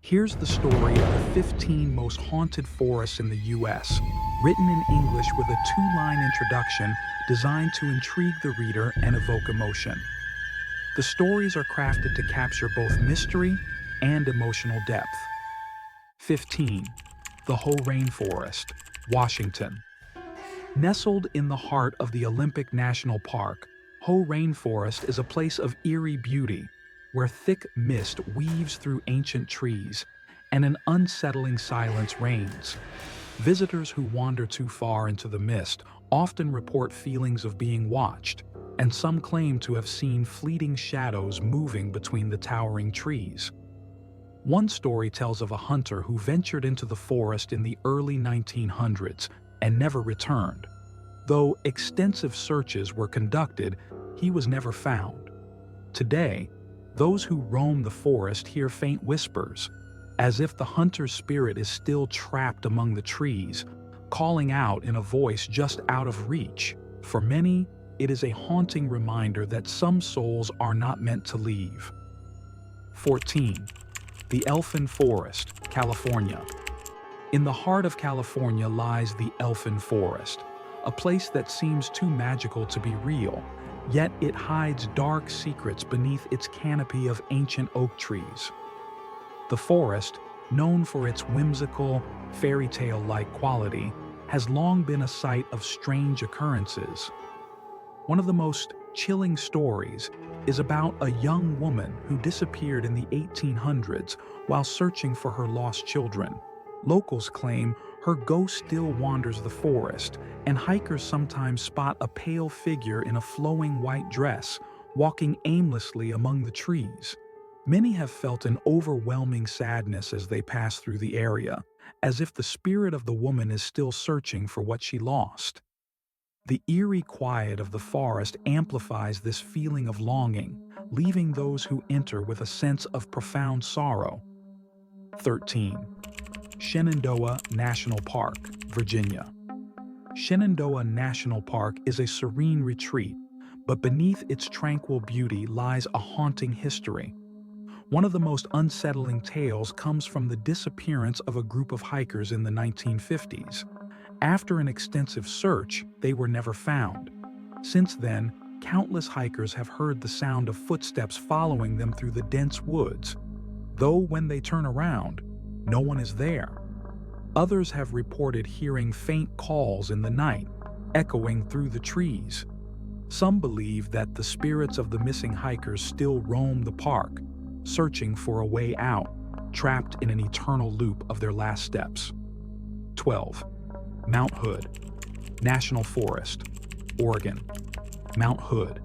Here's the story of the 15 most haunted forests in the U.S., written in English with a two-line introduction designed to intrigue the reader and evoke emotion. The stories are crafted to capture both mystery and emotional depth. 15. The Whole Rainforest, Washington. Nestled in the heart of the Olympic National Park, Whole Rainforest is a place of eerie beauty, where thick mist weaves through ancient trees and an unsettling silence reigns. Visitors who wander too far into the mist often report feelings of being watched, and some claim to have seen fleeting shadows moving between the towering trees. One story tells of a hunter who ventured into the forest in the early 1900s and never returned. Though extensive searches were conducted, he was never found. Today, those who roam the forest hear faint whispers, as if the hunter's spirit is still trapped among the trees, calling out in a voice just out of reach. For many, it is a haunting reminder that some souls are not meant to leave. 14. The Elfin Forest, California. In the heart of California lies the Elfin Forest, a place that seems too magical to be real, yet it hides dark secrets beneath its canopy of ancient oak trees. The forest, known for its whimsical, fairy tale-like quality, has long been a site of strange occurrences. One of the most chilling stories is about a young woman who disappeared in the 1800s while searching for her lost children. Locals claim her ghost still wanders the forest, and hikers sometimes spot a pale figure in a flowing white dress, walking aimlessly among the trees. Many have felt an overwhelming sadness as they pass through the area, as if the spirit of the woman is still searching for what she lost. The eerie quiet of the forest amplifies this feeling of longing, leaving those who enter with a sense of profound sorrow. 13. Shenandoah National Park, Virginia. Shenandoah National Park is a serene retreat, but beneath its tranquil beauty lies a haunting history. One of the most unsettling tales comes from the disappearance of a group of hikers in the 1950s. After an extensive search, they were never found. Since then, countless hikers have heard the sound of footsteps following them through the dense woods, though when they turn around, no one is there. Others have reported hearing faint calls in the night, echoing through the trees. Some believe that the spirits of the missing hikers still roam the park, searching for a way out, trapped in an eternal loop of their last steps. 12. Mount Hood, National Forest, Oregon. Mount Hood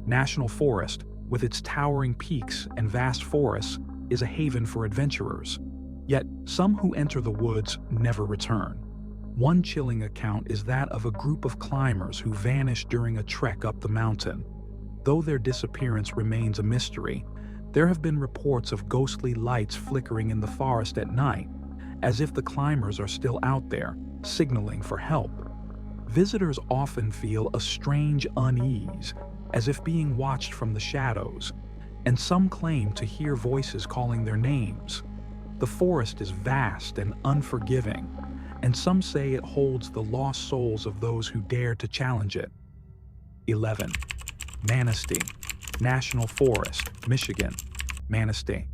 National Forest, with its towering peaks and vast forests, is a haven for adventurers. Yet, some who enter the woods never return. One chilling account is that of a group of climbers who vanished during a trek up the mountain. Though their disappearance remains a mystery, there have been reports of ghostly lights flickering in the forest at night, as if the climbers are still out there, signaling for help. Visitors often feel a strange unease, as if being watched from the shadows, and some claim to hear voices calling their names. The forest is vast and unforgiving, and some say it holds the lost souls of those who dare to challenge it. 11. Manistee National Forest, Michigan. Manistee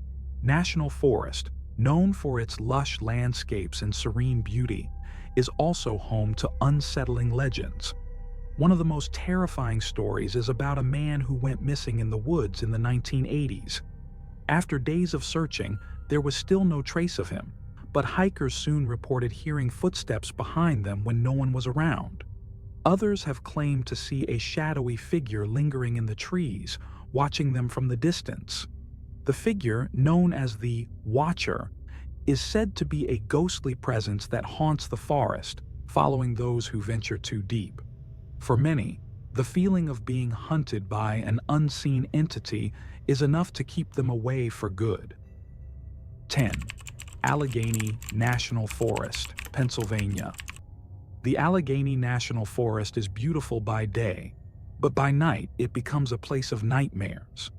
National Forest, known for its lush landscapes and serene beauty, is also home to unsettling legends. One of the most terrifying stories is about a man who went missing in the woods in the 1980s. After days of searching, there was still no trace of him, but hikers soon reported hearing footsteps behind them when no one was around. Others have claimed to see a shadowy figure lingering in the trees, watching them from the distance. The figure, known as the Watcher, is said to be a ghostly presence that haunts the forest, following those who venture too deep. For many, the feeling of being hunted by an unseen entity is enough to keep them away for good. 10. Allegheny National Forest, Pennsylvania. The Allegheny National Forest is beautiful by day, but by night it becomes a place of nightmares.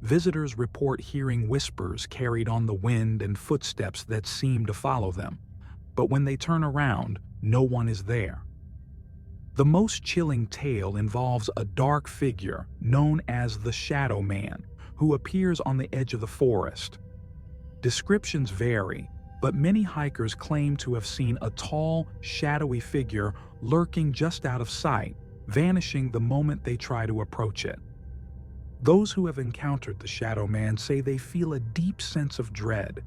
Visitors report hearing whispers carried on the wind and footsteps that seem to follow them, but when they turn around, no one is there. The most chilling tale involves a dark figure known as the Shadow Man, who appears on the edge of the forest. Descriptions vary, but many hikers claim to have seen a tall, shadowy figure lurking just out of sight, vanishing the moment they try to approach it. Those who have encountered the Shadow Man say they feel a deep sense of dread,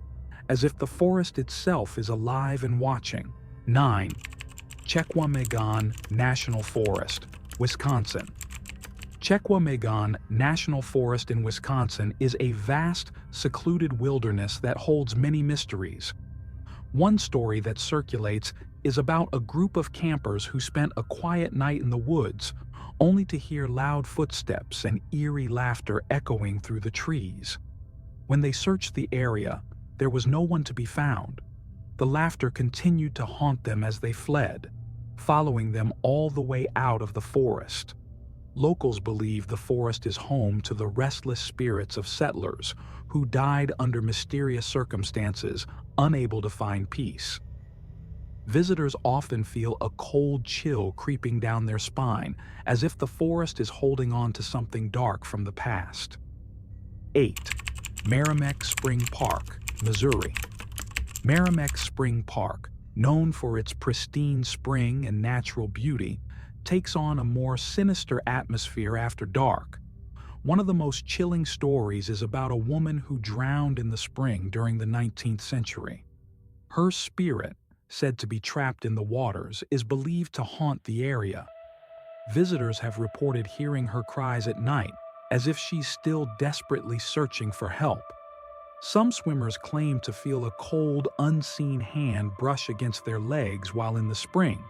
as if the forest itself is alive and watching. 9. Megon National Forest, Wisconsin. Megon National Forest in Wisconsin is a vast, secluded wilderness that holds many mysteries. One story that circulates is about a group of campers who spent a quiet night in the woods, only to hear loud footsteps and eerie laughter echoing through the trees. When they searched the area, there was no one to be found. The laughter continued to haunt them as they fled, following them all the way out of the forest. Locals believe the forest is home to the restless spirits of settlers who died under mysterious circumstances, unable to find peace. Visitors often feel a cold chill creeping down their spine, as if the forest is holding on to something dark from the past. 8. Meramec Spring Park, Missouri. Meramec Spring Park, known for its pristine spring and natural beauty, takes on a more sinister atmosphere after dark. One of the most chilling stories is about a woman who drowned in the spring during the 19th century. Her spirit, said to be trapped in the waters, is believed to haunt the area. Visitors have reported hearing her cries at night, as if she's still desperately searching for help. Some swimmers claim to feel a cold, unseen hand brush against their legs while in the spring,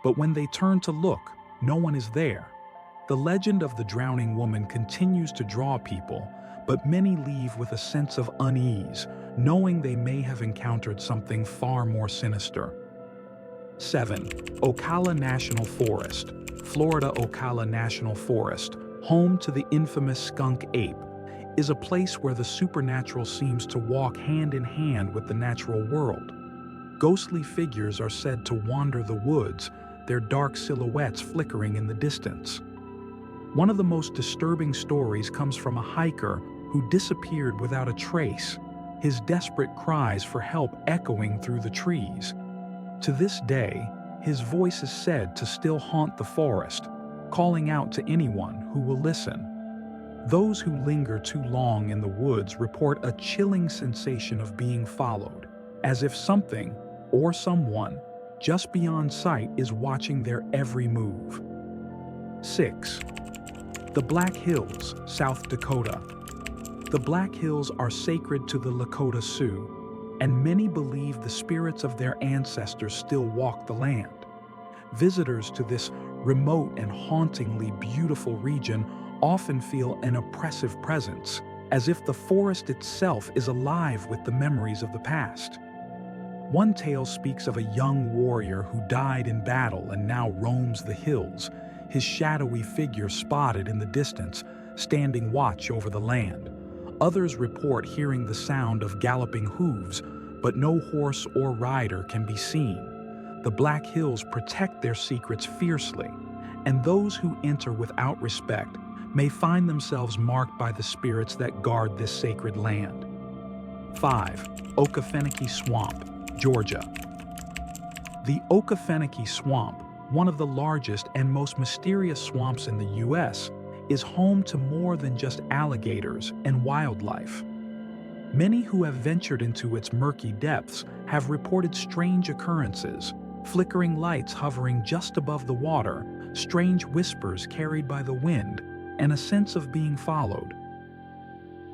but when they turn to look, no one is there. The legend of the drowning woman continues to draw people, but many leave with a sense of unease, knowing they may have encountered something far more sinister. 7. Okala National Forest, Florida. Okala National Forest, home to the infamous skunk ape, is a place where the supernatural seems to walk hand in hand with the natural world. Ghostly figures are said to wander the woods, their dark silhouettes flickering in the distance. One of the most disturbing stories comes from a hiker who disappeared without a trace, his desperate cries for help echoing through the trees. To this day, his voice is said to still haunt the forest, calling out to anyone who will listen. Those who linger too long in the woods report a chilling sensation of being followed, as if something or someone just beyond sight is watching their every move. 6. The Black Hills, South Dakota. The Black Hills are sacred to the Lakota Sioux, and many believe the spirits of their ancestors still walk the land. Visitors to this remote and hauntingly beautiful region often feel an oppressive presence, as if the forest itself is alive with the memories of the past. One tale speaks of a young warrior who died in battle and now roams the hills, his shadowy figure spotted in the distance, standing watch over the land. Others report hearing the sound of galloping hooves, but no horse or rider can be seen. The Black Hills protect their secrets fiercely, and those who enter without respect may find themselves marked by the spirits that guard this sacred land. 5. Okafeni Swamp, Georgia. The Okafeni Swamp, one of the largest and most mysterious swamps in the U.S., is home to more than just alligators and wildlife. Many who have ventured into its murky depths have reported strange occurrences, flickering lights hovering just above the water, strange whispers carried by the wind, and a sense of being followed.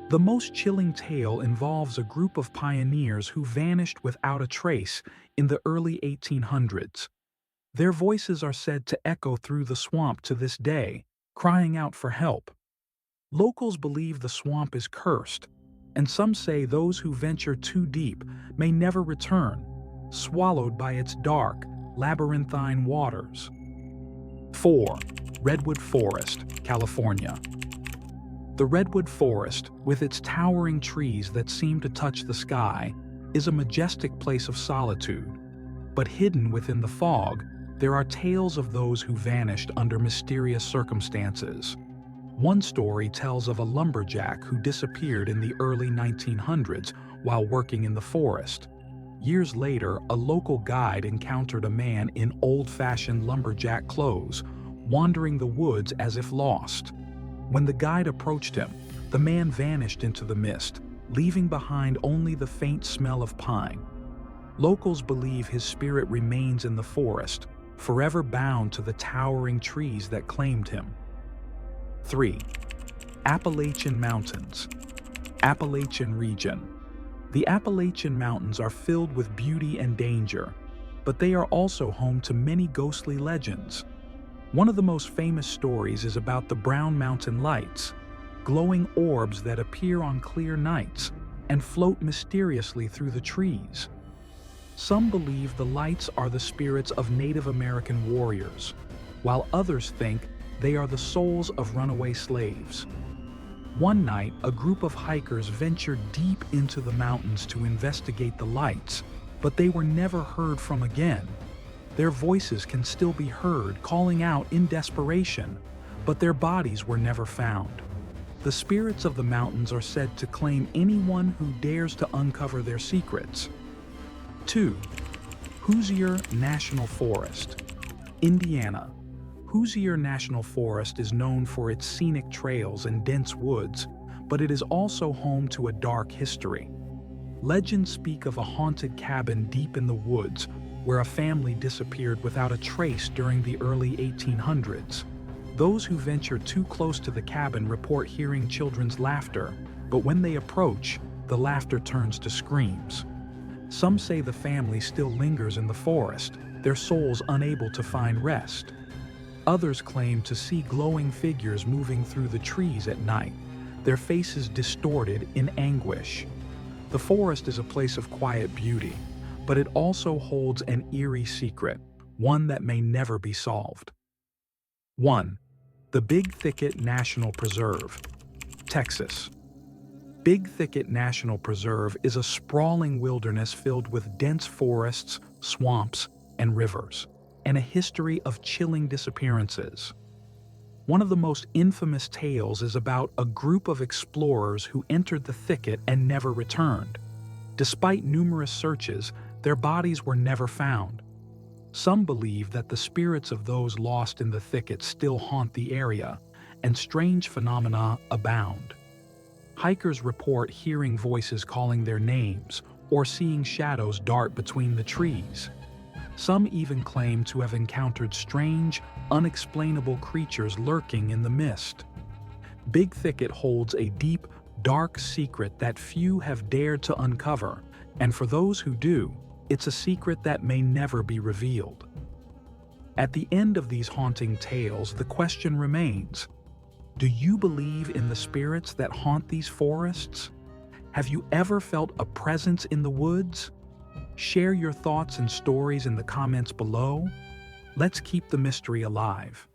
The most chilling tale involves a group of pioneers who vanished without a trace in the early 1800s. Their voices are said to echo through the swamp to this day, crying out for help. Locals believe the swamp is cursed, and some say those who venture too deep may never return, swallowed by its dark, labyrinthine waters. 4. Redwood Forest, California. The Redwood Forest, with its towering trees that seem to touch the sky, is a majestic place of solitude. But hidden within the fog, there are tales of those who vanished under mysterious circumstances. One story tells of a lumberjack who disappeared in the early 1900s while working in the forest. Years later, a local guide encountered a man in old-fashioned lumberjack clothes, wandering the woods as if lost. When the guide approached him, the man vanished into the mist, leaving behind only the faint smell of pine. Locals believe his spirit remains in the forest, forever bound to the towering trees that claimed him. 3. Appalachian Mountains. Appalachian region. The Appalachian Mountains are filled with beauty and danger, but they are also home to many ghostly legends. One of the most famous stories is about the Brown Mountain Lights, glowing orbs that appear on clear nights and float mysteriously through the trees. Some believe the lights are the spirits of Native American warriors, while others think they are the souls of runaway slaves. One night, a group of hikers ventured deep into the mountains to investigate the lights, but they were never heard from again. Their voices can still be heard calling out in desperation, but their bodies were never found. The spirits of the mountains are said to claim anyone who dares to uncover their secrets. 2. Hoosier National Forest. Indiana. Hoosier National Forest is known for its scenic trails and dense woods, but it is also home to a dark history. Legends speak of a haunted cabin deep in the woods where a family disappeared without a trace during the early 1800s. Those who venture too close to the cabin report hearing children's laughter, but when they approach, the laughter turns to screams. Some say the family still lingers in the forest, their souls unable to find rest. Others claim to see glowing figures moving through the trees at night, their faces distorted in anguish. The forest is a place of quiet beauty, but it also holds an eerie secret, one that may never be solved. 1. The Big Thicket National Preserve, Texas. Big Thicket National Preserve is a sprawling wilderness filled with dense forests, swamps, and rivers, and a history of chilling disappearances. One of the most infamous tales is about a group of explorers who entered the thicket and never returned. Despite numerous searches, their bodies were never found. Some believe that the spirits of those lost in the thicket still haunt the area, and strange phenomena abound. Hikers report hearing voices calling their names or seeing shadows dart between the trees. Some even claim to have encountered strange, unexplainable creatures lurking in the mist. Big Thicket holds a deep, dark secret that few have dared to uncover, and for those who do, it's a secret that may never be revealed. At the end of these haunting tales, the question remains: do you believe in the spirits that haunt these forests? Have you ever felt a presence in the woods? Share your thoughts and stories in the comments below. Let's keep the mystery alive.